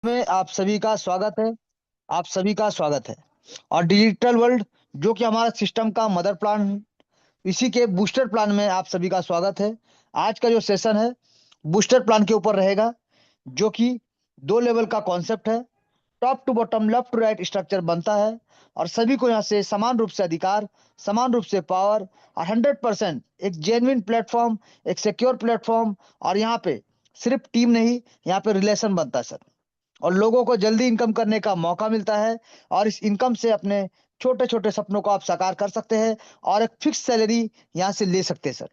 में आप सभी का स्वागत है। आप सभी का स्वागत है। और डिजिटल वर्ल्ड जो कि हमारा सिस्टम का मदर प्लान, इसी के बूस्टर प्लान में आप सभी का स्वागत है। आज का जो सेशन है बूस्टर प्लान के ऊपर रहेगा, जो कि 2 लेवल का कॉन्सेप्ट है। Top to bottom, left to right structure बनता है और सभी को यहाँ से समान रूप से अधिकार, समान रूप से पावर और 100% एक जेन्युइन प्लेटफॉर्म, एक सिक्योर प्लेटफॉर्म। और यहाँ पे सिर्फ टीम नहीं, यहाँ पे रिलेशन बनता है सर। और लोगों को जल्दी इनकम करने का मौका मिलता है और इस इनकम से अपने छोटे छोटे सपनों को आप साकार कर सकते हैं और एक फिक्स सैलरी यहाँ से ले सकते हैं सर।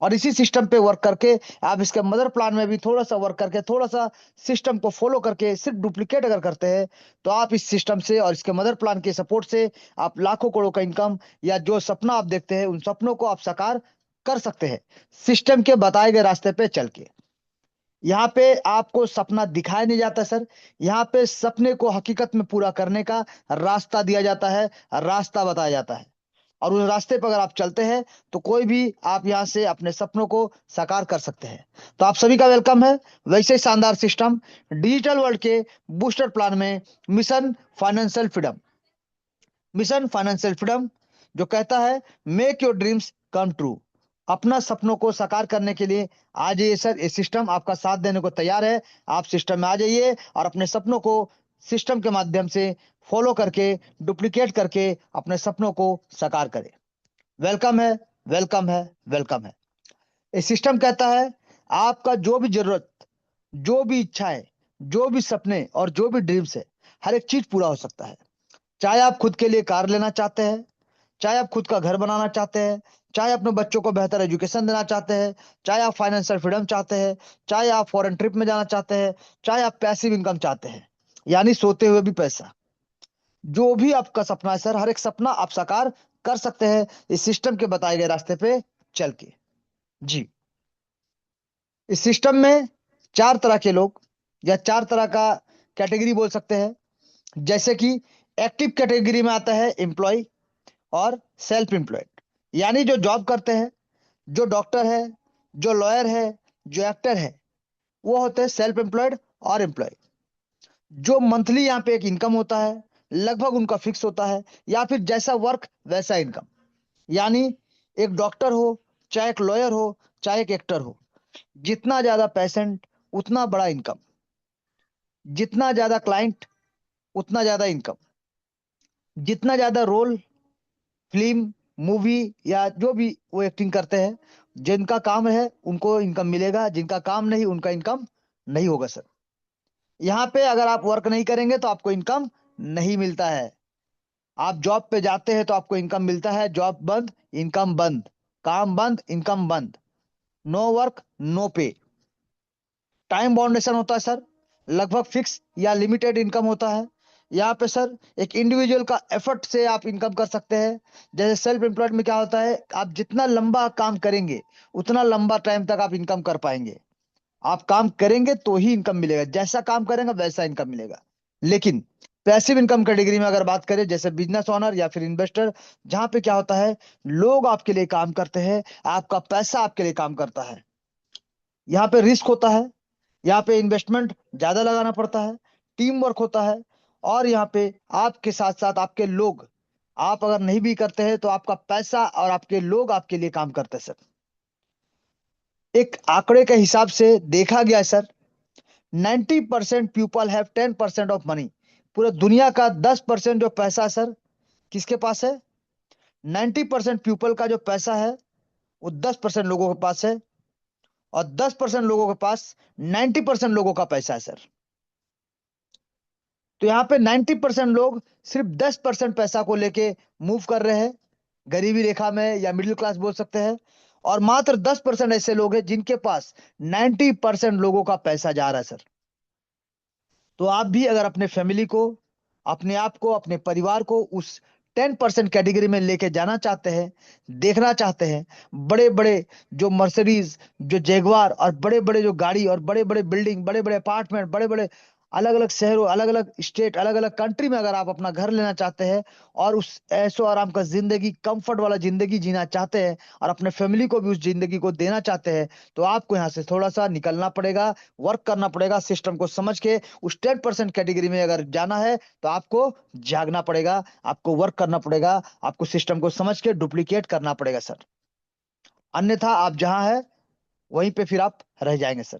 और इसी सिस्टम पे वर्क करके आप इसके मदर प्लान में भी थोड़ा सा वर्क करके, थोड़ा सा सिस्टम को फॉलो करके सिर्फ डुप्लीकेट अगर करते हैं, तो आप इस सिस्टम से और इसके मदर प्लान के सपोर्ट से आप लाखों करोड़ का इनकम या जो सपना आप देखते हैं उन सपनों को आप साकार कर सकते हैं, सिस्टम के बताए गए रास्ते पे चल के। यहाँ पे आपको सपना दिखाया नहीं जाता सर, यहाँ पे सपने को हकीकत में पूरा करने का रास्ता दिया जाता है, रास्ता बताया जाता है। और उस रास्ते पर अगर आप चलते हैं तो कोई भी आप यहाँ से अपने सपनों को साकार कर सकते हैं। तो आप सभी का वेलकम है वैसे ही शानदार सिस्टम डिजिटल वर्ल्ड के बूस्टर प्लान में, mission financial freedom. Mission financial freedom जो कहता है make your dreams come true. अपना सपनों को साकार करने के लिए आ जाइए सर, ये सिस्टम आपका साथ देने को तैयार है। आप सिस्टम में आ जाइए और अपने सपनों को सिस्टम के माध्यम से फॉलो करके, डुप्लीकेट करके अपने सपनों को साकार करें। वेलकम है, वेलकम है, वेलकम है। ये सिस्टम कहता है आपका जो भी जरूरत, जो भी इच्छाएं, जो भी सपने और जो भी ड्रीम्स है, हर एक चीज पूरा हो सकता है। चाहे आप खुद के लिए कार लेना चाहते हैं, चाहे आप खुद का घर बनाना चाहते हैं, चाहे अपने बच्चों को बेहतर एजुकेशन देना चाहते हैं, चाहे आप फाइनेंशियल फ्रीडम चाहते हैं, चाहे आप फॉरेन ट्रिप में जाना चाहते हैं, चाहे आप पैसिव इनकम चाहते हैं, यानी सोते हुए भी पैसा। जो भी आपका सपना है सर, हर एक सपना आप साकार कर सकते हैं इस सिस्टम के बताए गए रास्ते पे चल के। जी, इस सिस्टम में 4 तरह के लोग या 4 तरह का कैटेगरी बोल सकते हैं। जैसे कि एक्टिव कैटेगरी में आता है एम्प्लॉय और सेल्फ एम्प्लॉयड, यानी जो जॉब करते हैं, जो डॉक्टर है, जो लॉयर है, जो एक्टर है, वो होते हैं सेल्फ एम्प्लॉयड और एम्प्लॉय। जो मंथली यहाँ पे एक इनकम होता है, लगभग उनका फिक्स होता है, या फिर जैसा वर्क वैसा इनकम। यानी एक डॉक्टर हो, चाहे एक लॉयर हो, चाहे एक एक्टर हो, जितना ज्यादा पेशेंट उतना बड़ा इनकम, जितना ज्यादा क्लाइंट उतना ज्यादा इनकम, जितना ज्यादा रोल, फिल्म, मूवी या जो भी वो एक्टिंग करते हैं, जिनका काम है उनको इनकम मिलेगा, जिनका काम नहीं उनका इनकम नहीं होगा सर। यहाँ पे अगर आप वर्क नहीं करेंगे तो आपको इनकम नहीं मिलता है। आप जॉब पे जाते हैं तो आपको इनकम मिलता है, जॉब बंद इनकम बंद, काम बंद इनकम बंद, नो वर्क नो पे। टाइम बाउंडेशन होता है सर, लगभग फिक्स या लिमिटेड इनकम होता है। यहाँ पे सर एक इंडिविजुअल का एफर्ट से आप इनकम कर सकते हैं। जैसे सेल्फ एम्प्लॉयड में क्या होता है, आप जितना लंबा काम करेंगे उतना लंबा टाइम तक आप इनकम कर पाएंगे। आप काम करेंगे तो ही इनकम मिलेगा, जैसा काम करेंगे वैसा इनकम मिलेगा। लेकिन पैसिव इनकम कैटेगरी में अगर बात करें, जैसे बिजनेस ओनर या फिर इन्वेस्टर, जहां पे क्या होता है, लोग आपके लिए काम करते हैं, आपका पैसा आपके लिए काम करता है। यहाँ पे रिस्क होता है, यहाँ पे इन्वेस्टमेंट ज्यादा लगाना पड़ता है, टीम वर्क होता है, और यहाँ पे आपके साथ साथ आपके लोग, आप अगर नहीं भी करते हैं तो आपका पैसा और आपके लोग आपके लिए काम करते हैं सर। एक आंकड़े के हिसाब से देखा गया है sir, 90% people have 10% of money. पूरे दुनिया का 10% जो पैसा है सर, किसके पास है? 90% पीपल का जो पैसा है वो 10% लोगों के पास है, और 10% लोगों के पास 90% लोगों का पैसा है सर। तो यहाँ पे 90% लोग सिर्फ 10% पैसा को लेके मूव कर रहे हैं, गरीबी रेखा में या मिडिल क्लास बोल सकते हैं। और मात्र 10% ऐसे लोग हैं जिनके पास 90% लोगों का पैसा जा रहा है सर। तो आप भी अगर अपने फैमिली को, अपने आप को, अपने परिवार को उस 10% कैटेगरी में लेके जाना चाहते हैं, देखना चाहते हैं, बड़े बड़े जो मर्सिडीज, जो जैगवार और बड़े बड़े जो गाड़ी और बड़े बड़े बिल्डिंग, बड़े बड़े अपार्टमेंट, बड़े बड़े अलग अलग शहरों, अलग अलग स्टेट, अलग अलग कंट्री में अगर आप अपना घर लेना चाहते हैं और उस ऐशो आराम का जिंदगी, कंफर्ट वाला जिंदगी जीना चाहते हैं और अपने फैमिली को भी उस जिंदगी को देना चाहते हैं, तो आपको यहाँ से थोड़ा सा निकलना पड़ेगा, वर्क करना पड़ेगा, सिस्टम को समझ के उस 10% कैटेगरी में अगर जाना है तो आपको जागना पड़ेगा, आपको वर्क करना पड़ेगा, आपको सिस्टम को समझ के डुप्लीकेट करना पड़ेगा सर। अन्यथा आप जहां है वहीं पे फिर आप रह जाएंगे सर।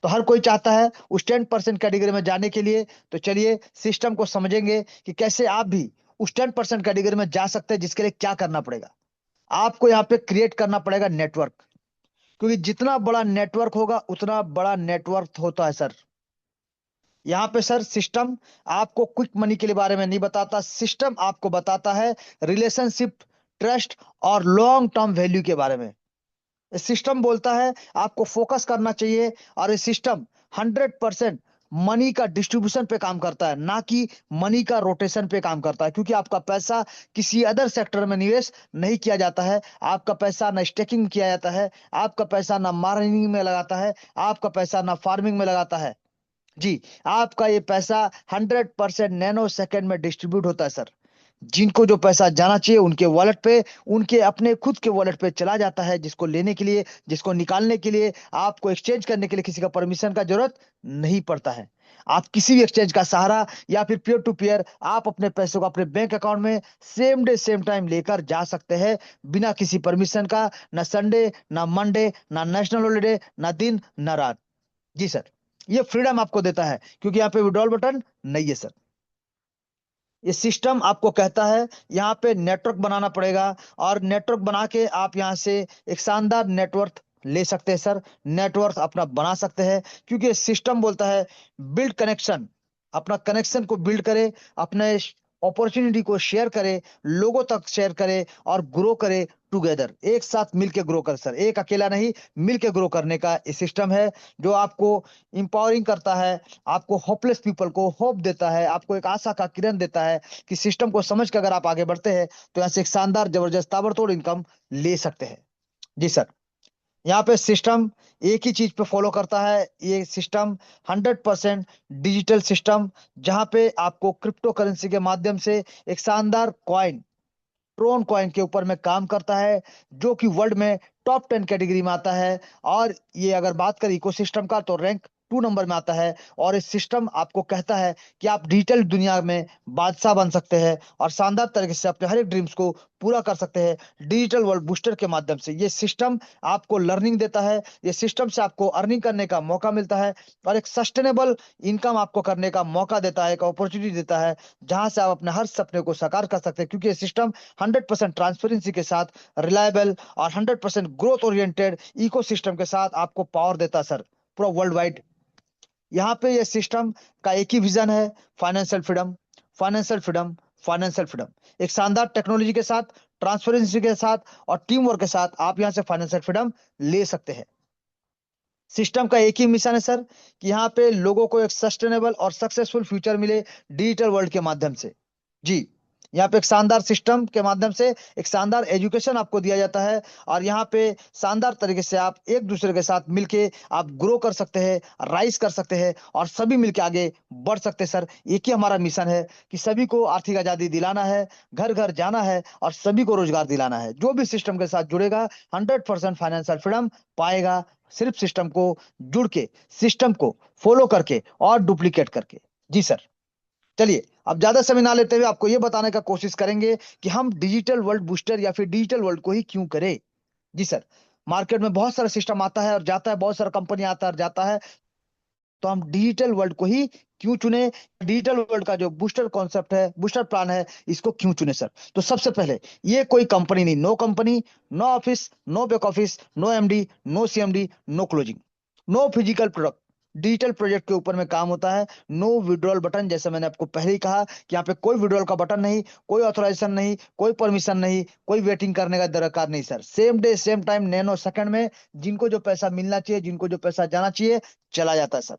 तो हर कोई चाहता है उस 10% कैटेगरी में जाने के लिए। तो चलिए सिस्टम को समझेंगे कि कैसे आप भी उस 10% कैटेगरी में जा सकते हैं, जिसके लिए क्या करना पड़ेगा। आपको यहाँ पे क्रिएट करना पड़ेगा नेटवर्क, क्योंकि जितना बड़ा नेटवर्क होगा उतना बड़ा नेटवर्क होता है सर। यहाँ पे सर सिस्टम आपको क्विक मनी के लिए बारे में नहीं बताता, सिस्टम आपको बताता है रिलेशनशिप, ट्रस्ट और लॉन्ग टर्म वैल्यू के बारे में। सिस्टम बोलता है आपको फोकस करना चाहिए, और ये सिस्टम 100% मनी का डिस्ट्रीब्यूशन पे काम करता है, ना कि मनी का रोटेशन पे काम करता है। क्योंकि आपका पैसा किसी अदर सेक्टर में निवेश नहीं किया जाता है, आपका पैसा ना स्टेकिंग में किया जाता है, आपका पैसा ना मार्जिनिंग में लगाता है, आपका पैसा ना फार्मिंग में लगाता है। जी, आपका ये पैसा 100% नैनो सेकंड में डिस्ट्रीब्यूट होता है सर। जिनको जो पैसा जाना चाहिए उनके वॉलेट पे, उनके अपने खुद के वॉलेट पे चला जाता है। जिसको लेने के लिए, जिसको निकालने के लिए, आपको एक्सचेंज करने के लिए किसी का परमिशन का जरूरत नहीं पड़ता है। आप किसी भी एक्सचेंज का सहारा या फिर पीयर टू पीयर आप अपने पैसों को अपने बैंक अकाउंट में सेम डे सेम टाइम लेकर जा सकते हैं, बिना किसी परमिशन का। ना संडे, ना मंडे, ना नेशनल हॉलीडे, ना दिन ना रात। जी सर, ये फ्रीडम आपको देता है, क्योंकि यहाँ पे विड्रॉल बटन नहीं है सर। ये सिस्टम आपको कहता है यहाँ पे नेटवर्क बनाना पड़ेगा, और नेटवर्क बना के आप यहाँ से एक शानदार नेटवर्क ले सकते हैं सर। नेटवर्क अपना बना सकते हैं, क्योंकि सिस्टम बोलता है बिल्ड कनेक्शन। अपना कनेक्शन को बिल्ड करे, अपने अपॉर्चुनिटी को शेयर करे, लोगों तक शेयर करे और ग्रो करे टुगेदर। एक साथ मिलके ग्रो कर सर, एक अकेला नहीं, मिलके ग्रो करने का ये सिस्टम है, जो आपको इंपावरिंग करता है, आपको होपलेस पीपल को होप देता है, आपको एक आशा का किरण देता है कि सिस्टम को समझ कर अगर आप आगे बढ़ते हैं तो यहाँ से एक शानदार, जबरदस्त, ताबड़तोड़ इनकम ले सकते हैं। जी सर, यहाँ पे सिस्टम एक ही चीज पे फॉलो करता है। ये सिस्टम 100% डिजिटल सिस्टम, जहां पे आपको क्रिप्टो करेंसी के माध्यम से एक शानदार कॉइन, ट्रोन कॉइन के ऊपर में काम करता है, जो कि वर्ल्ड में टॉप 10 कैटेगरी में आता है। और ये अगर बात करें इकोसिस्टम का, तो रैंक 2 नंबर में आता है। और इस सिस्टम आपको कहता है कि आप डिजिटल दुनिया में बादशाह बन सकते हैं और शानदार तरीके से अपने हर एक ड्रीम्स को पूरा कर सकते हैं डिजिटल वर्ल्ड बूस्टर के माध्यम से। ये सिस्टम आपको लर्निंग देता है, ये सिस्टम से आपको अर्निंग करने का मौका मिलता है, और एक सस्टेनेबल इनकम आपको करने का मौका देता है, एक अपॉर्चुनिटी देता है, जहां से आप अपने हर सपने को साकार कर सकते हैं। क्योंकि ये सिस्टम 100% ट्रांसपेरेंसी के साथ, रिलायबल और 100% ग्रोथ ओरिएंटेड इकोसिस्टम के साथ आपको पावर देता है सर, पूरा वर्ल्ड वाइड। यहाँ पे ये सिस्टम का एक ही विजन है, financial freedom, financial freedom, financial freedom. एक शानदार टेक्नोलॉजी के साथ, ट्रांसपेरेंसी के साथ और टीम वर्क के साथ आप यहाँ से फाइनेंशियल फ्रीडम ले सकते हैं। सिस्टम का एक ही मिशन है सर, कि यहाँ पे लोगों को एक सस्टेनेबल और सक्सेसफुल फ्यूचर मिले डिजिटल वर्ल्ड के माध्यम से। जी, यहाँ पे एक शानदार सिस्टम के माध्यम से एक शानदार एजुकेशन आपको दिया जाता है, और यहाँ पे शानदार तरीके से आप एक दूसरे के साथ मिलके आप ग्रो कर सकते हैं, राइज कर सकते हैं, और सभी मिलके आगे बढ़ सकते हैं सर। एक ही हमारा मिशन है कि सभी को आर्थिक आजादी दिलाना है, घर घर जाना है और सभी को रोजगार दिलाना है। जो भी सिस्टम के साथ जुड़ेगा 100% फाइनेंशियल फ्रीडम पाएगा, सिर्फ सिस्टम को जुड़ के, सिस्टम को फॉलो करके और डुप्लीकेट करके। जी सर, चलिए अब ज्यादा समय ना लेते हुए आपको यह बताने का कोशिश करेंगे कि हम डिजिटल वर्ल्ड बूस्टर या फिर डिजिटल वर्ल्ड को ही क्यों करें। जी सर, मार्केट में बहुत सारा सिस्टम आता है और जाता है, बहुत सारा कंपनी आता है और जाता है, तो हम डिजिटल वर्ल्ड को ही क्यों चुने, डिजिटल वर्ल्ड का जो बूस्टर कॉन्सेप्ट है, बूस्टर प्लान है, इसको क्यों चुने सर। तो सबसे पहले, ये कोई कंपनी नहीं, no company, no office, no back office, no MD, no CMD, no closing, no physical product. Digital project के ऊपर में काम होता है। नो विड्रॉल बटन, जैसे मैंने आपको पहले ही कहा कि यहाँ पे कोई विड्रॉल का बटन नहीं, कोई ऑथराइजेशन नहीं, कोई परमिशन नहीं, कोई वेटिंग करने का दरकार नहीं sir. Same day same time, nano second में जिनको जो पैसा मिलना चाहिए, जिनको जो पैसा जाना चाहिए, चला जाता है sir.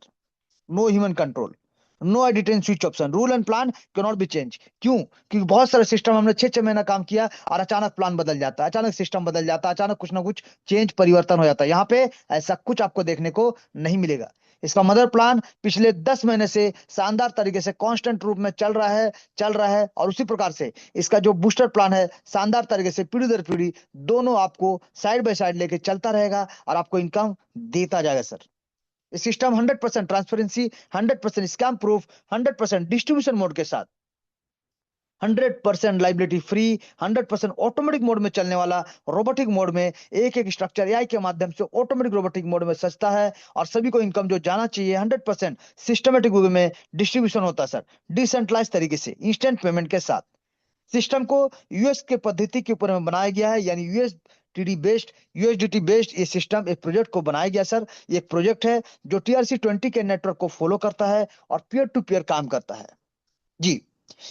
No human control, no edit and switch option, rule and plan can not be change. क्यों? क्योंकि बहुत सारे सिस्टम हमने 6 6 महीना काम किया और अचानक प्लान बदल जाता है, अचानक सिस्टम बदल जाता है, अचानक कुछ ना कुछ चेंज परिवर्तन हो जाता है। यहाँ पे ऐसा कुछ आपको देखने को नहीं मिलेगा। इसका मदर प्लान पिछले 10 महीने से शानदार तरीके से कांस्टेंट रूप में चल रहा है और उसी प्रकार से इसका जो बूस्टर प्लान है शानदार तरीके से पीढ़ी दर पीढ़ी दोनों आपको साइड बाय साइड लेके चलता रहेगा और आपको इनकम देता जाएगा सर। ये system 100% transparency, 100% scam proof, 100% distribution mode के साथ 100% लाइबिलिटी फ्री, 100% ऑटोमेटिक मोड में चलने वाला, रोबोटिक मोड में एक एक स्ट्रक्चर एआई के माध्यम से ऑटोमेटिक रोबोटिक मोड में सजता है और सभी को इनकम जो जाना चाहिए 100% सिस्टमेटिक वे में डिस्ट्रीब्यूशन होता है सर, डिसेंट्रलाइज तरीके से इंस्टेंट पेमेंट के साथ। सिस्टम को यूएस के पद्धति के ऊपर में बनाया गया है, यानी यूएसडीटी बेस्ड ये सिस्टम एक प्रोजेक्ट को बनाया गया सर। ये एक प्रोजेक्ट है जो TRC20 के नेटवर्क को फॉलो करता है और पीयर टू पीयर काम करता है जी।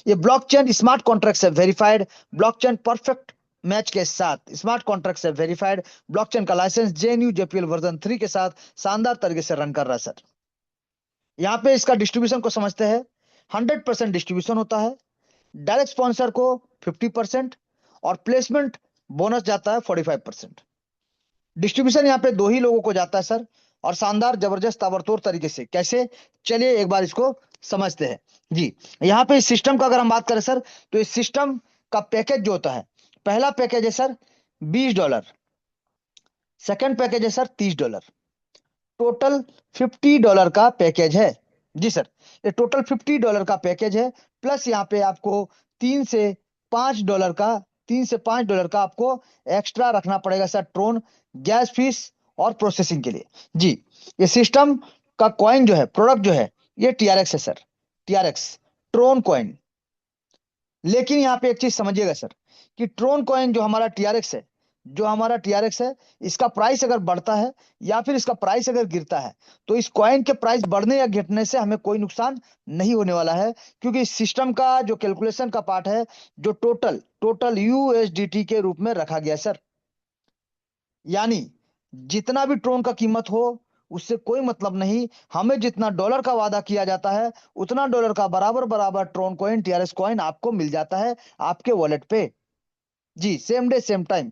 ये ब्लॉकचेन स्मार्ट कॉन्ट्रैक्ट से वेरीफाइड, ब्लॉकचेन परफेक्ट मैच के साथ स्मार्ट कॉन्ट्रैक्ट से वेरीफाइड, ब्लॉकचेन का लाइसेंस JNU JPL वर्जन 3 के साथ शानदार तरीके से रन कर रहा है सर। यहाँ पे इसका डिस्ट्रीब्यूशन को समझते हैं, 100% डिस्ट्रीब्यूशन होता है, डायरेक्ट स्पॉन्सर को 50% और प्लेसमेंट बोनस जाता है 45%। डिस्ट्रीब्यूशन यहाँ पे 2 ही लोगों को जाता है सर और शानदार जबरदस्त ताबड़तोड़ तरीके से कैसे, चलिए एक बार इसको समझते हैं जी। यहाँ पे इस सिस्टम का अगर हम बात करें सर तो इस सिस्टम का पैकेज जो होता है, पहला पैकेज है सर $20, सेकंड पैकेज है सर $30, टोटल $50 का पैकेज है जी सर। ये टोटल $50 का पैकेज है, प्लस यहाँ पे आपको 3 से $5 का आपको एक्स्ट्रा रखना पड़ेगा सर ट्रोन गैस फीस और प्रोसेसिंग के लिए जी। ये सिस्टम का कॉइन जो है, प्रोडक्ट जो है, ये TRX है सर, TRX ट्रोन कॉइन। लेकिन यहाँ पे एक चीज समझिएगा सर कि ट्रोन कॉइन जो हमारा TRX है, इसका प्राइस अगर बढ़ता है या फिर इसका प्राइस अगर गिरता है तो इस कॉइन के प्राइस बढ़ने या घटने से हमें कोई नुकसान नहीं होने वाला है, क्योंकि इस सिस्टम का जो कैलकुलेशन का पार्ट है जो टोटल USDT के रूप में रखा गया सर। यानी जितना भी ट्रोन का कीमत हो उससे कोई मतलब नहीं, हमें जितना डॉलर का वादा किया जाता है उतना डॉलर का बराबर बराबर ट्रोन कॉइन TRX कॉइन आपको मिल जाता है आपके वॉलेट पे जी, सेम डे सेम टाइम।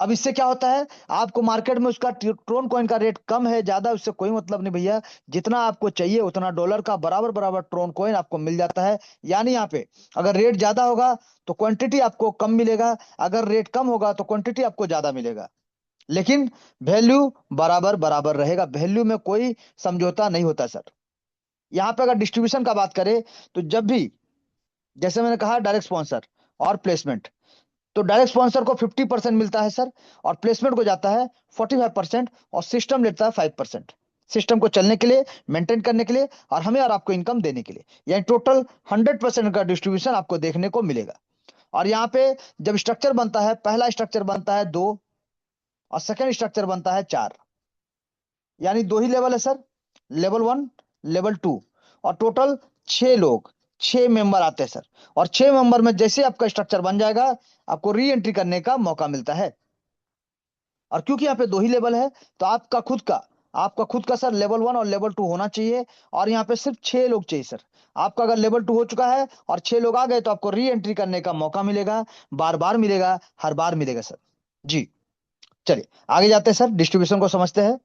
अब इससे क्या होता है, आपको मार्केट में उसका ट्रोन कॉइन का रेट कम है ज्यादा उससे कोई मतलब नहीं भैया, जितना आपको चाहिए उतना डॉलर का बराबर बराबर ट्रोन कॉइन आपको मिल जाता है। यानी यहाँ पे अगर रेट ज्यादा होगा तो क्वांटिटी आपको कम मिलेगा, अगर रेट कम होगा तो क्वांटिटी आपको ज्यादा मिलेगा, लेकिन वैल्यू बराबर बराबर रहेगा, वैल्यू में कोई समझौता नहीं होता सर। यहाँ पे अगर डिस्ट्रीब्यूशन का बात करें तो जब भी, जैसे मैंने कहा, डायरेक्ट स्पॉन्सर और प्लेसमेंट, तो डायरेक्ट स्पॉन्सर को 50% मिलता है सर और प्लेसमेंट को जाता है 45% और सिस्टम लेता है 5% सिस्टम को चलने के लिए, मेंटेन करने के लिए और हमें और आपको इनकम देने के लिए, यानी टोटल 100% का डिस्ट्रीब्यूशन आपको देखने को मिलेगा। और यहाँ पे जब स्ट्रक्चर बनता है, पहला स्ट्रक्चर बनता है 2 और सेकेंड स्ट्रक्चर बनता है 4, यानी 2 ही लेवल है सर, लेवल 1 लेवल 2 और टोटल 6 मेंबर आते हैं सर। और 6 मेंबर में जैसे आपका स्ट्रक्चर बन जाएगा आपको री एंट्री करने का मौका मिलता है। और क्योंकि यहाँ पे 2 ही लेवल है तो आपका खुद का सर लेवल 1 और लेवल 2 होना चाहिए और यहाँ पे सिर्फ 6 लोग चाहिए सर। आपका अगर लेवल 2 हो चुका है और 6 लोग आ गए तो आपको री एंट्री करने का मौका मिलेगा, बार बार मिलेगा, हर बार मिलेगा सर जी। चलिए आगे जाते हैं सर, डिस्ट्रीब्यूशन को समझते हैं।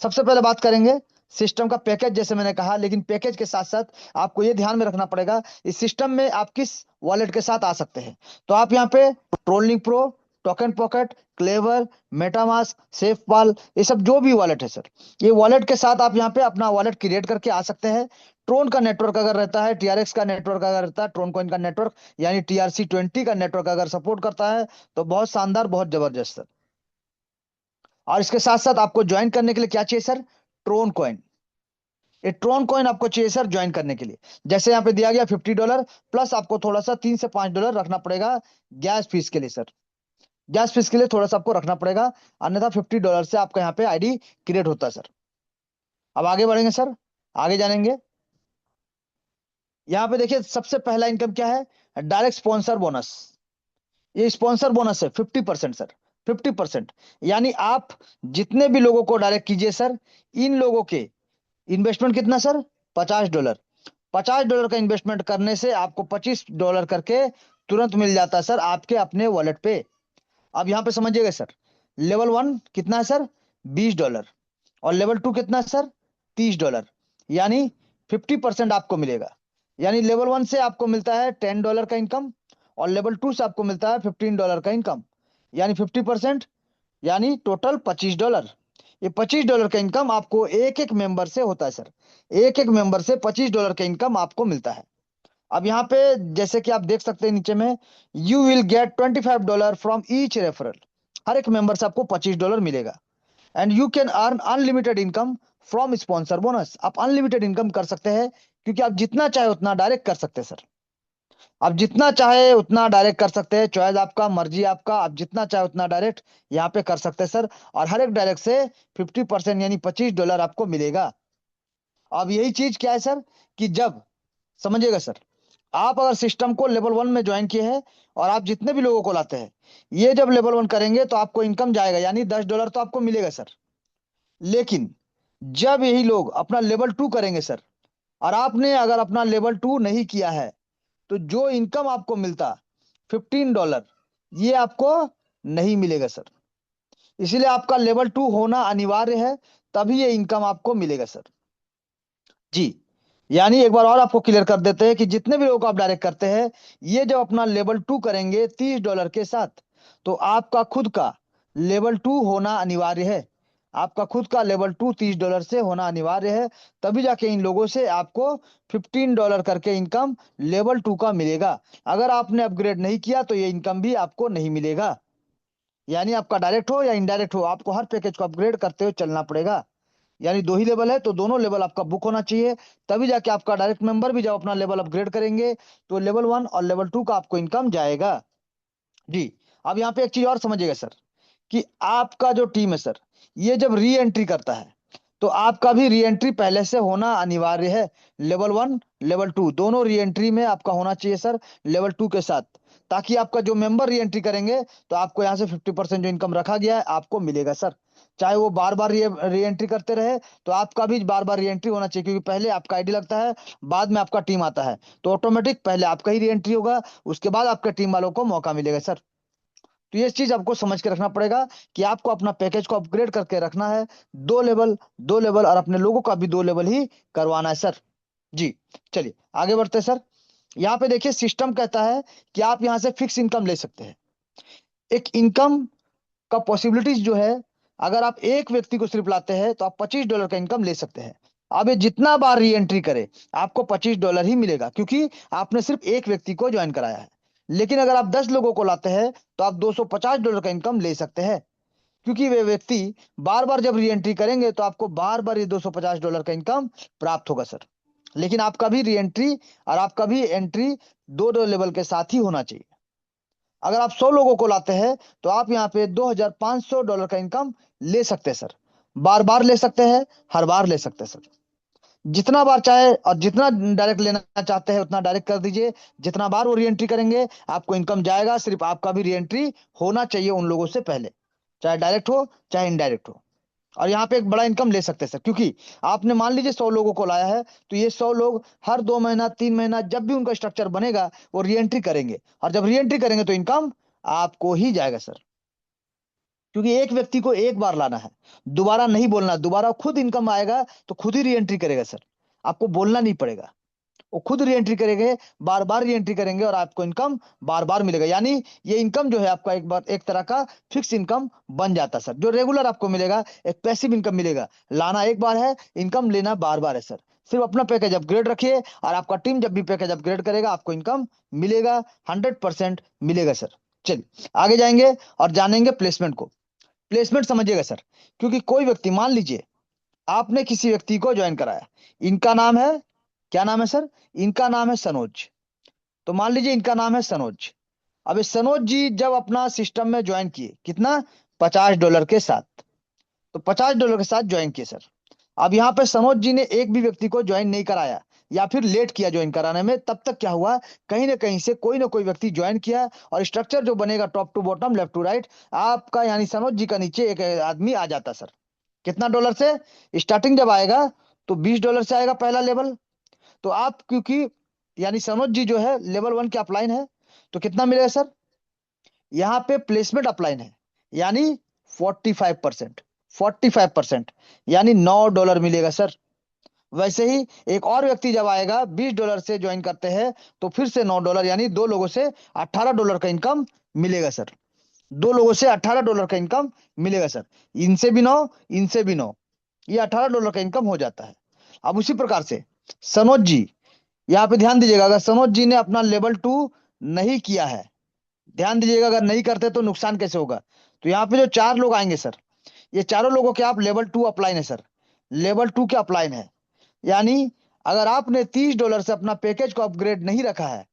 सबसे पहले बात करेंगे सिस्टम का पैकेज, जैसे मैंने कहा, लेकिन पैकेज के साथ साथ आपको ये ध्यान में रखना पड़ेगा इस सिस्टम में आप किस वॉलेट के साथ आ सकते हैं। तो आप यहाँ पे TronLink pro, token pocket, Klever, MetaMask, SafePal, ये सब जो भी वॉलेट है सर, ये वॉलेट के साथ आप यहाँ पे अपना वॉलेट क्रिएट करके आ सकते हैं। ट्रोन का नेटवर्क अगर रहता है, TRX का नेटवर्क अगर रहता है, ट्रोन कॉइन का नेटवर्क यानी TRC20 का नेटवर्क अगर सपोर्ट करता है तो बहुत शानदार, बहुत जबरदस्त सर। और इसके साथ साथ आपको ज्वाइन करने के लिए क्या चाहिए सर, ट्रोन कॉइन। ये ट्रोन कॉइन आपको चाहिए सर ज्वाइन करने के लिए। जैसे यहाँ पे दिया गया $50 प्लस आपको थोड़ा सा $3 से $5 रखना पड़ेगा गैस फीस के लिए सर, गैस फीस के लिए थोड़ा सा आपको रखना पड़ेगा, अन्यथा $50 से आपका यहाँ पे ID क्रिएट होता है सर। अब आगे बढ़ेंगे सर, आगे जानेंगे। यहाँ पे देखिए सबसे पहला इनकम क्या है, डायरेक्ट स्पॉन्सर बोनस। ये स्पॉन्सर बोनस है 50% सर, 50%। यानी आप जितने भी लोगों को डायरेक्ट कीजिए सर, इन लोगों के इन्वेस्टमेंट कितना सर, $50। $50 का इन्वेस्टमेंट करने से आपको $25 करके तुरंत मिल जाता है सर आपके अपने वॉलेट पे। अब यहां पे समझिएगा सर, लेवल 1 कितना है सर, $20 और लेवल 2 कितना है सर, $30, यानी 50% आपको मिलेगा। यानी लेवल 1 से आपको मिलता है $10 का इनकम, और लेवल 2 से आपको मिलता है $15 का इनकम, यानी 50%, यानी टोटल $25। ये $25 का इनकम आपको एक एक मेंबर से होता है सर। एक एक मेंबर से $25 का इनकम आपको मिलता है। अब यहाँ पे जैसे कि आप देख सकते हैं नीचे में, you will get $25 from each referral. हर एक मेंबर से आपको $25 मिलेगा। And you can earn unlimited income from sponsor bonus. आप अनलिमिटेड इनकम कर सकते हैं, क्योंकि आप जितना चाहे उतना डायरेक्ट कर सकते हैं सर। आप जितना चाहे उतना डायरेक्ट कर सकते हैं, चॉइस आपका, मर्जी आपका, आप जितना चाहे उतना डायरेक्ट यहाँ पे कर सकते हैं सर। और हर एक डायरेक्ट से 50% यानी $25 आपको मिलेगा। अब यही चीज क्या है सर, कि जब, समझिएगा सर, आप अगर सिस्टम को लेवल 1 में ज्वाइन किए हैं और आप जितने भी लोगों को लाते हैं, ये जब लेवल 1 करेंगे तो आपको इनकम जाएगा, यानी $10 तो आपको मिलेगा सर। लेकिन जब यही लोग अपना लेवल 2 करेंगे सर, और आपने अगर अपना लेवल 2 नहीं किया है, तो जो इनकम आपको मिलता $15, ये आपको नहीं मिलेगा सर। इसीलिए आपका लेवल 2 होना अनिवार्य है, तभी ये इनकम आपको मिलेगा सर। जी, यानी एक बार और आपको क्लियर कर देते हैं कि जितने भी लोगों को आप डायरेक्ट करते हैं, ये जब अपना लेवल 2 करेंगे $30 के साथ, तो आपका खुद का लेवल 2 होना अनिवार्य है। आपका खुद का लेवल 2 $30 से होना अनिवार्य है, तभी जाके इन लोगों से आपको $15 करके इनकम लेवल 2 का मिलेगा। अगर आपने अपग्रेड नहीं किया तो ये इनकम भी आपको नहीं मिलेगा। यानी आपका डायरेक्ट हो या इनडायरेक्ट हो, आपको हर पैकेज को अपग्रेड करते हुए चलना पड़ेगा। यानी दो ही लेवल है, तो दोनों लेवल आपका बुक होना चाहिए, तभी जाके आपका डायरेक्ट मेंबर भी जब अपना लेवल अपग्रेड करेंगे, तो लेवल 1 और लेवल 2 का आपको इनकम जाएगा। जी। अब यहाँ पे एक चीज और समझिएगा सर, कि आपका जो टीम है सर, ये जब री एंट्री करता है, तो आपका भी री एंट्री पहले से होना अनिवार्य है। लेवल 1 लेवल 2 दोनों री एंट्री में आपका होना चाहिए सर, लेवल 2 के साथ, ताकि आपका जो मेंबर री एंट्री करेंगे, तो आपको यहाँ से 50% जो इनकम रखा गया है आपको मिलेगा सर। चाहे वो बार बार री एंट्री करते रहे, तो आपका भी बार बार री एंट्री होना चाहिए, क्योंकि पहले आपका आईडी लगता है, बाद में आपका टीम आता है, तो ऑटोमेटिक पहले आपका ही री एंट्री होगा, उसके बाद आपके टीम वालों को मौका मिलेगा सर। तो ये चीज आपको समझ के रखना पड़ेगा, कि आपको अपना पैकेज को अपग्रेड करके रखना है। दो लेवल, और अपने लोगों का भी 2 लेवल ही करवाना है सर। जी। चलिए आगे बढ़ते हैं सर। यहाँ पे देखिए, सिस्टम कहता है कि आप यहाँ से फिक्स इनकम ले सकते हैं। एक इनकम का पॉसिबिलिटीज जो है, अगर आप एक व्यक्ति को सिर्फ लाते हैं, तो आप $25 का इनकम ले सकते हैं। अब ये जितना बार री एंट्री करे, आपको $25 ही मिलेगा, क्योंकि आपने सिर्फ एक व्यक्ति को ज्वाइन कराया है। लेकिन अगर आप 10 लोगों को लाते हैं, तो आप $250 का इनकम ले सकते हैं, क्योंकि वे व्यक्ति बार बार जब री एंट्री करेंगे, तो आपको बार बार ये $250 का इनकम प्राप्त होगा सर। लेकिन आपका भी री एंट्री और आपका भी एंट्री दो लेवल के साथ ही होना चाहिए। अगर आप 100 लोगों को लाते हैं, तो आप यहाँ पे $2,500 का इनकम ले सकते हैं सर। बार बार ले सकते हैं, हर बार ले सकते हैं सर। जितना बार चाहे और जितना डायरेक्ट लेना चाहते हैं उतना डायरेक्ट कर दीजिए। जितना बार वो री एंट्री करेंगे, आपको इनकम जाएगा। सिर्फ आपका भी री एंट्री होना चाहिए उन लोगों से पहले, चाहे डायरेक्ट हो चाहे इनडायरेक्ट हो। और यहाँ पे एक बड़ा इनकम ले सकते हैं सर, क्योंकि आपने मान लीजिए 100 लोगों को लाया है, तो ये 100 लोग हर 2 महीना 3 महीना जब भी उनका स्ट्रक्चर बनेगा, वो री एंट्री करेंगे, और जब री एंट्री करेंगे तो इनकम आपको ही जाएगा सर। क्योंकि एक व्यक्ति को एक बार लाना है, दोबारा नहीं बोलना, दोबारा खुद इनकम आएगा तो खुद ही री एंट्री करेगा सर, आपको बोलना नहीं पड़ेगा। वो खुद री एंट्री करेंगे, बार बार री एंट्री करेंगे, और आपको इनकम बार बार मिलेगा। यानी ये इनकम जो है आपका एक बार एक तरह का फिक्स इनकम बन जाता है सर, जो रेगुलर आपको मिलेगा, एक पैसिव इनकम मिलेगा। लाना एक बार है, इनकम लेना बार बार है सर। सिर्फ अपना पैकेज अपग्रेड रखिए, और आपका टीम जब भी पैकेज अपग्रेड करेगा, आपको इनकम मिलेगा, 100% मिलेगा सर। चलिए आगे जाएंगे और जानेंगे प्लेसमेंट को। प्लेसमेंट समझिएगा सर, क्योंकि कोई व्यक्ति, मान लीजिए आपने किसी व्यक्ति को ज्वाइन कराया, इनका नाम है, क्या नाम है सर, इनका नाम है सनोज। तो मान लीजिए इनका नाम है सनोज। अब ये सनोज जी जब अपना सिस्टम में ज्वाइन किए, कितना, $50 के साथ, तो $50 के साथ ज्वाइन किए सर। अब यहाँ पे सनोज जी ने एक भी व्यक्ति को ज्वाइन नहीं कराया, या फिर लेट किया ज्वाइन कराने में, तब तक क्या हुआ, कहीं ना कहीं से कोई ना कोई व्यक्ति ज्वाइन किया, और स्ट्रक्चर जो बनेगा top to bottom, left to right, आपका यानी सनोज जी का नीचे एक आदमी आ जाता सर। कितना डॉलर से स्टार्टिंग जब आएगा, तो $20 से आएगा पहला लेवल। तो आप क्योंकि, यानी सनोज जी जो है लेवल 1 के अपलाइन है, तो कितना मिलेगा सर, यहाँ पे प्लेसमेंट अपलाइन है, यानी 45%, 45%, यानी $9 मिलेगा सर। वैसे ही एक और व्यक्ति जब आएगा $20 से ज्वाइन करते हैं तो फिर से $9 यानी दो लोगों से $18 का इनकम मिलेगा सर। दो लोगों से $18 का इनकम मिलेगा सर। इनसे भी 9, इनसे भी 9, ये $18 का इनकम हो जाता है। अब उसी प्रकार से सनोज जी, यहाँ पे ध्यान दीजिएगा, अगर सनोज जी ने अपना लेवल 2 नहीं किया है, ध्यान दीजिएगा, अगर नहीं करते तो नुकसान कैसे होगा। तो यहाँ पे जो 4 लोग आएंगे सर, ये चारों लोगों के आप लेवल 2 अपलाइन है सर, लेवल 2 के अपलाइन है। यानी अगर आपने $30 से अपना पैकेज को अपग्रेड नहीं रखा है,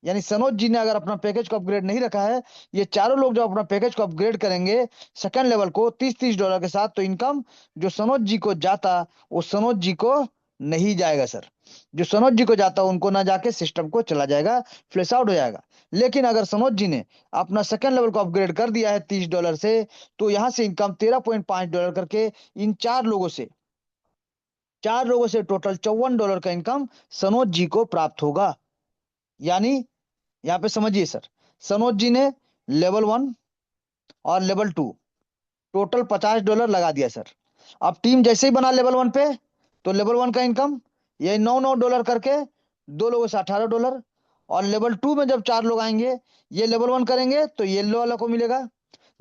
यानी सनोज जी ने अगर अपना पैकेज को अपग्रेड नहीं रखा है, ये चारों लोग जब अपना पैकेज को अपग्रेड करेंगे सेकंड लेवल को $30 के साथ, तो इनकम जो सनोज जी को जाता वो सनोज जी को नहीं जाएगा सर। जो सनोज जी को जाता उनको ना जाके सिस्टम को चला जाएगा, फ्लैश आउट हो जाएगा। लेकिन अगर सनोज जी ने अपना सेकंड लेवल को अपग्रेड कर दिया है $30 से, तो यहां से इनकम $13.5 करके इन 4 लोगों से टोटल $54 का इनकम सनोज जी को प्राप्त होगा। यानी यहाँ पे समझिए सर, सनोज जी ने लेवल 1 और लेवल 2 टोटल $50 लगा दिया सर। अब टीम जैसे ही बना लेवल 1 पे, तो लेवल 1 का इनकम ये $9 करके दो लोगों से $18। और लेवल 2 में जब 4 लोग आएंगे, ये लेवल 1 करेंगे तो येलो वाला को मिलेगा,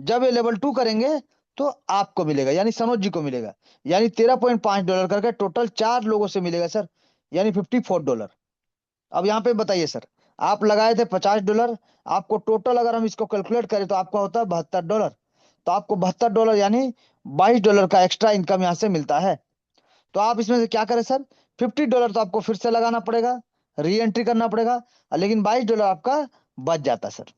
जब ये लेवल 2 करेंगे तो आपको मिलेगा, यानी सनोज जी को मिलेगा। यानी $13.5 करके टोटल 4 लोगों से मिलेगा सर, यानी $54। अब यहाँ पे बताइए सर, आप लगाए थे $50, आपको टोटल अगर हम इसको कैलकुलेट करें तो आपका होता है $72। तो आपको $72 यानी $22 का एक्स्ट्रा इनकम यहाँ से मिलता है। तो आप इसमें से क्या करें सर, $50 तो आपको फिर से लगाना पड़ेगा, री एंट्री करना पड़ेगा, लेकिन $22 आपका बच जाता है सर।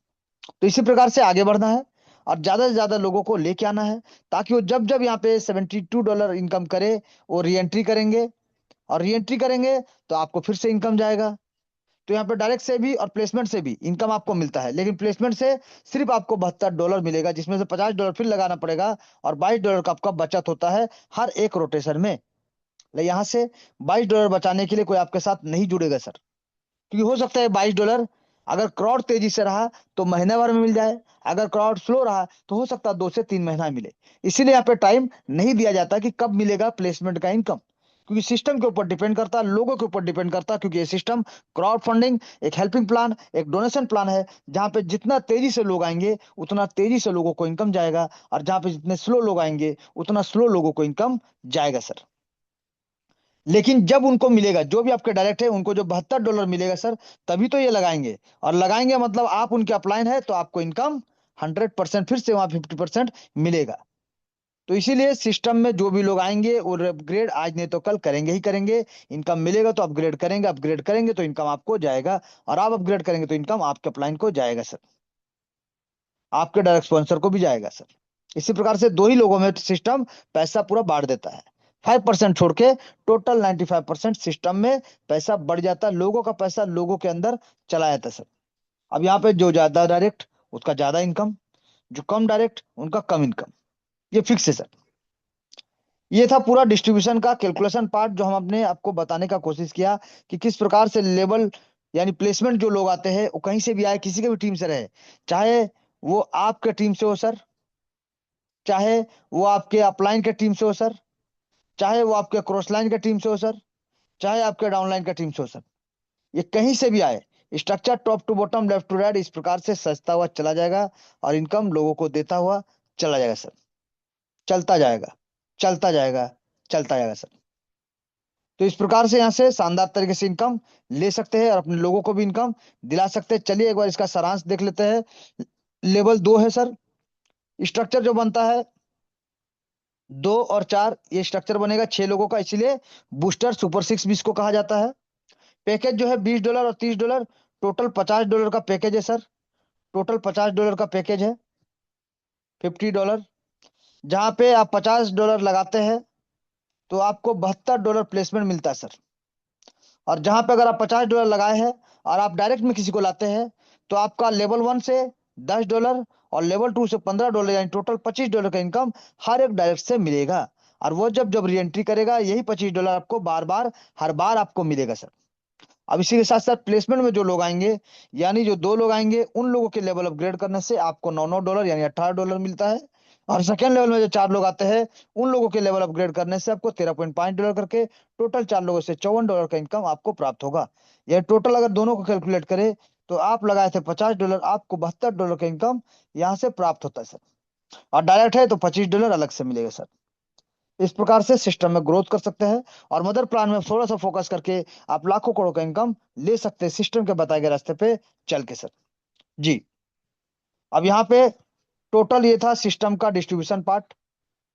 तो इसी प्रकार से आगे बढ़ना है और ज्यादा से ज्यादा लोगों को लेके आना है, ताकि वो जब जब यहाँ पे $72 इनकम करे वो री एंट्री करेंगे, और री एंट्री करेंगे तो आपको फिर से इनकम जाएगा। तो यहाँ पे डायरेक्ट से भी और प्लेसमेंट से भी इनकम आपको मिलता है, लेकिन प्लेसमेंट से सिर्फ आपको $72 मिलेगा, जिसमें से $50 फिर लगाना पड़ेगा, और $22 का आपका बचत होता है हर एक रोटेशन में। यहाँ से $22 बचाने के लिए कोई आपके साथ नहीं जुड़ेगा सर, क्योंकि हो सकता है $22 अगर क्राउड तेजी से रहा तो महीने भर में मिल जाए, अगर क्राउड स्लो रहा तो हो सकता है 2 से 3 महीना मिले। इसीलिए यहाँ पे टाइम नहीं दिया जाता कि कब मिलेगा प्लेसमेंट का इनकम, क्योंकि सिस्टम के ऊपर डिपेंड करता है, लोगों के ऊपर डिपेंड करता है, क्योंकि ये सिस्टम क्राउड फंडिंग, एक हेल्पिंग प्लान, एक डोनेशन प्लान है, जहां पे जितना तेजी से लोग आएंगे उतना तेजी से लोगों को इनकम जाएगा, और जहां पे जितने स्लो लोग आएंगे उतना स्लो लोगों को इनकम जाएगा सर। लेकिन जब उनको मिलेगा, जो भी आपके डायरेक्ट है उनको जो $72 मिलेगा सर, तभी तो ये लगाएंगे, और लगाएंगे मतलब आप उनके अपलाइन है तो आपको इनकम 100% फिर से वहां 50% मिलेगा। तो इसीलिए सिस्टम में जो भी लोग आएंगे वो अपग्रेड आज नहीं तो कल करेंगे ही करेंगे। इनकम मिलेगा तो अपग्रेड करेंगे, अपग्रेड करेंगे तो इनकम आपको जाएगा, और आप अपग्रेड करेंगे तो इनकम आपके अपलाइन को जाएगा सर, आपके डायरेक्ट स्पॉन्सर को भी जाएगा सर। इसी प्रकार से दो ही लोगों में सिस्टम पैसा पूरा बांट देता है, 5% छोड़ के टोटल 95% सिस्टम में पैसा बढ़ जाता है, लोगों का पैसा लोगों के अंदर चला जाता है सर। अब यहाँ पे जो ज्यादा डायरेक्ट उसका ज्यादा इनकम, जो कम डायरेक्ट उनका कम इनकम, ये फिक्स है सर। ये था पूरा डिस्ट्रीब्यूशन का कैलकुलेशन पार्ट, जो हम अपने आपको बताने का कोशिश किया कि किस प्रकार से लेवल यानी प्लेसमेंट जो लोग आते हैं वो कहीं से भी आए, किसी के भी टीम से रहे, चाहे वो आपके टीम से हो सर, चाहे वो आपके अपलाइन के टीम से हो सर, चाहे वो आपके क्रॉस लाइन के टीम से हो सर, चाहे आपके डाउनलाइन के टीम से हो सर, ये कहीं से भी आए, structure top to bottom left to right इस प्रकार से सजता हुआ चला जाएगा, और इनकम लोगों को देता हुआ चला जाएगा सर, चलता जाएगा, चलता जाएगा, चलता जाएगा सर। तो इस प्रकार से यहाँ से शानदार तरीके से इनकम ले सकते हैं और अपने लोगों को भी इनकम दिला सकते हैं। चलिए एक बार इसका सारांश देख लेते हैं। लेवल 2 है सर, स्ट्रक्चर जो बनता है 2 और 4, ये स्ट्रक्चर बनेगा 6 लोगों का, इसीलिए बूस्टर सुपर 6 भी इसको कहा जाता है। पैकेज जो है $20 और $30, टोटल $50 का पैकेज है सर, टोटल $50 का पैकेज है, $50। जहां पे आप $50 लगाते हैं तो आपको $72 प्लेसमेंट मिलता है सर। और जहां पे अगर आप $50 लगाए हैं और आप डायरेक्ट में किसी को लाते हैं, तो आपका लेवल 1 से $10 और लेवल 2 से $15, यानी टोटल $25 का इनकम हर एक डायरेक्ट से मिलेगा। और वो जब जब री एंट्री करेगा यही $25 आपको बार बार हर बार आपको मिलेगा सर। अब इसी के साथ साथ प्लेसमेंट में जो लोग आएंगे, यानी जो 2 लोग आएंगे, उन लोगों के लेवल अपग्रेड करने से आपको $9 यानी $18 मिलता है, और सेकेंड लेवल में जो 4 लोग आते हैं, उन लोगों के लेवल अपग्रेड करने से आपको $13.5 करके टोटल 4 लोगों से $54 का इनकम आपको प्राप्त होगा। यह टोटल अगर दोनों को कैलकुलेट करें तो आप लगाए थे $50, आपको $72 का इनकम यहाँ से प्राप्त होता है सर। और डायरेक्ट है तो $25 अलग से मिलेगा सर। इस प्रकार से सिस्टम में ग्रोथ कर सकते हैं और मदर प्लान में थोड़ा सा फोकस करके आप लाखों करोड़ का इनकम ले सकते हैं सिस्टम के बताए गए रास्ते पे चल के सर। जी। अब यहाँ पे टोटल ये था सिस्टम का डिस्ट्रीब्यूशन पार्ट,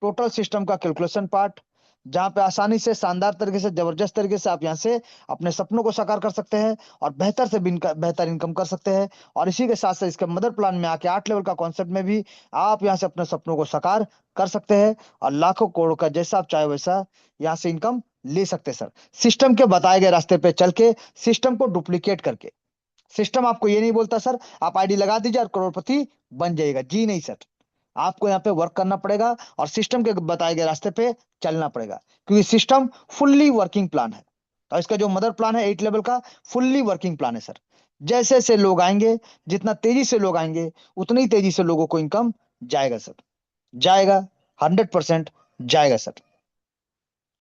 टोटल सिस्टम का कैलकुलेशन पार्ट, जहां पे आसानी से शानदार तरीके से जबरदस्त तरीके से आप यहां से अपने सपनों को साकार कर सकते हैं और बेहतर से बेहतर इनकम कर सकते हैं। और इसी के साथ साथ इसके मदर प्लान में आके 8 लेवल का कॉन्सेप्ट में भी आप यहां से अपने सपनों को साकार कर सकते हैं और लाखों करोड़ का जैसा आप चाहे वैसा यहां से इनकम ले सकते हैं सर, सिस्टम के बताए गए रास्ते पे चल के, सिस्टम को डुप्लीकेट करके। सिस्टम आपको ये नहीं बोलता सर आप आईडी लगा दीजिए और करोड़पति बन जाएगा, जी नहीं सर। आपको यहाँ पे वर्क करना पड़ेगा और सिस्टम के बताए गए रास्ते पे चलना पड़ेगा, क्योंकि सिस्टम फुल्ली वर्किंग प्लान है। और इसका जो मदर प्लान है 8 लेवल का फुल्ली वर्किंग प्लान है सर। जैसे जैसे लोग आएंगे, जितना तेजी से लोग आएंगे, उतनी तेजी से लोगों को इनकम जाएगा सर, जाएगा, 100% जाएगा सर।